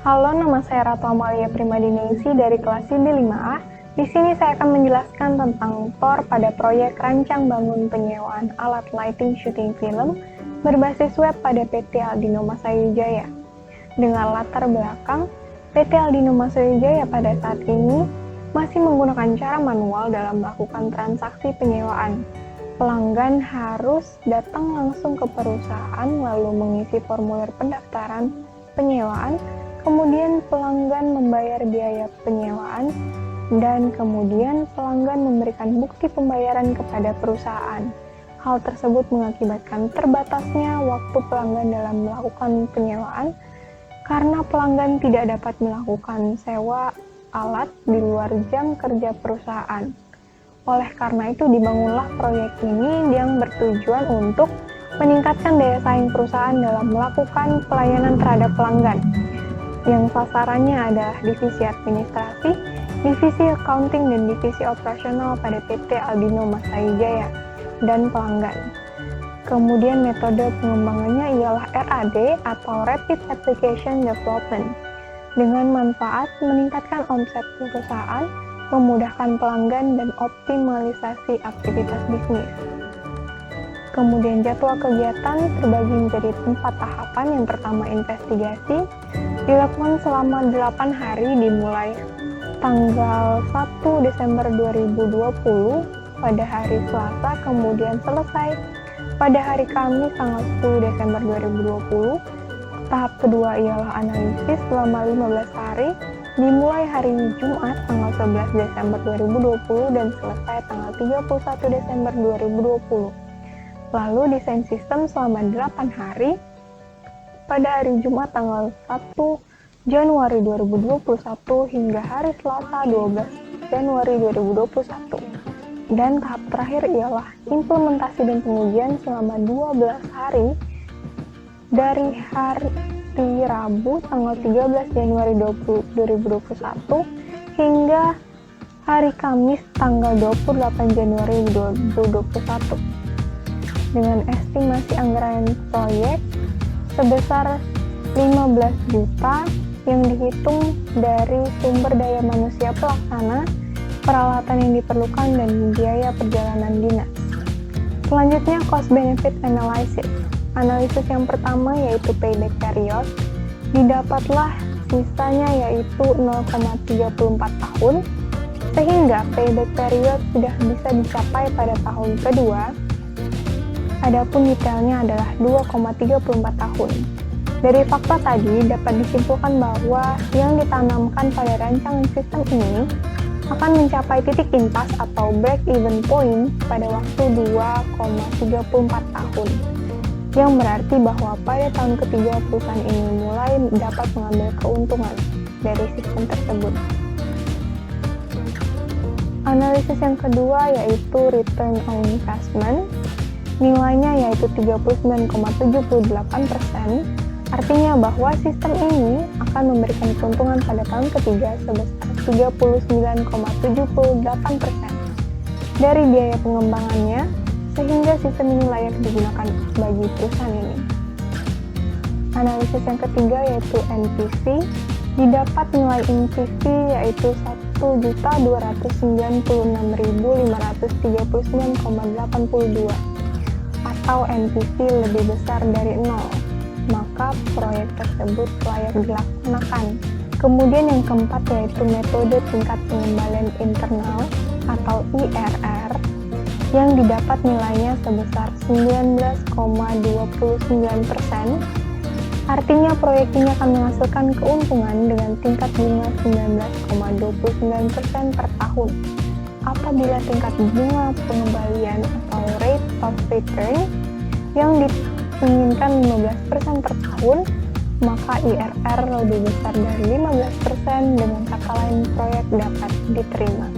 Halo, nama saya Ratu Amalia Primadiningsi dari kelas IB 5A. Di sini saya akan menjelaskan tentang TOR pada proyek rancang bangun penyewaan alat lighting syuting film berbasis web pada PT Aldino Masayujaya. Dengan latar belakang, PT Aldino Masayujaya pada saat ini masih menggunakan cara manual dalam melakukan transaksi penyewaan. Pelanggan harus datang langsung ke perusahaan lalu mengisi formulir pendaftaran penyewaan, kemudian pelanggan membayar biaya penyewaan, dan kemudian pelanggan memberikan bukti pembayaran kepada perusahaan. Hal tersebut mengakibatkan terbatasnya waktu pelanggan dalam melakukan penyewaan karena pelanggan tidak dapat melakukan sewa alat di luar jam kerja perusahaan. Oleh karena itu dibangunlah proyek ini yang bertujuan untuk meningkatkan daya saing perusahaan dalam melakukan pelayanan terhadap pelanggan. Yang sasarannya adalah divisi administrasi, divisi accounting, dan divisi operasional pada PT Aldino Masayujaya dan pelanggan. Kemudian metode pengembangannya ialah RAD atau Rapid Application Development dengan manfaat meningkatkan omset perusahaan, memudahkan pelanggan, dan optimalisasi aktivitas bisnis. Kemudian jadwal kegiatan terbagi menjadi 4 tahapan. Yang pertama investigasi, dilakukan selama 8 hari dimulai tanggal 1 Desember 2020 pada hari Selasa, kemudian selesai pada hari Kamis tanggal 10 Desember 2020. Tahap kedua ialah analisis selama 15 hari dimulai hari Jumat tanggal 11 Desember 2020 dan selesai tanggal 31 Desember 2020. Lalu desain sistem selama 8 hari pada hari Jumat tanggal 1 Januari 2021 hingga hari Selasa 12 Januari 2021. Dan tahap terakhir ialah implementasi dan pengujian selama 12 hari dari hari Rabu tanggal 13 Januari 2021 hingga hari Kamis tanggal 28 Januari 2021 dengan estimasi anggaran proyek sebesar 15 juta yang dihitung dari sumber daya manusia pelaksana, peralatan yang diperlukan, dan biaya perjalanan dinas. Selanjutnya cost benefit analysis. Analisis yang pertama yaitu payback period, didapatlah sisanya yaitu 0,34 tahun, sehingga payback period sudah bisa dicapai pada tahun kedua. Adapun detailnya adalah 2,34 tahun. Dari fakta tadi dapat disimpulkan bahwa yang ditanamkan pada rancangan sistem ini akan mencapai titik impas atau break-even point pada waktu 2,34 tahun. Yang berarti bahwa pada tahun ketiga perusahaan ini mulai dapat mengambil keuntungan dari sistem tersebut. Analisis yang kedua yaitu return on investment. Nilainya yaitu 39,78%, artinya bahwa sistem ini akan memberikan keuntungan pada tahun ketiga sebesar 39,78% dari biaya pengembangannya, sehingga sistem ini layak digunakan bagi perusahaan ini. Analisis yang ketiga yaitu NPV, didapat nilai NPV yaitu 1.296.539,82 atau NPV lebih besar dari 0, maka proyek tersebut layak dilaksanakan. Kemudian yang keempat yaitu metode tingkat pengembalian internal atau IRR yang didapat nilainya sebesar 19,29%. Artinya proyek ini akan menghasilkan keuntungan dengan tingkat bunga 19,29% per tahun. Apabila tingkat bunga pengembalian atau rate of return yang diinginkan 15% per tahun, maka IRR lebih besar dari 15%, dengan kata lain proyek dapat diterima.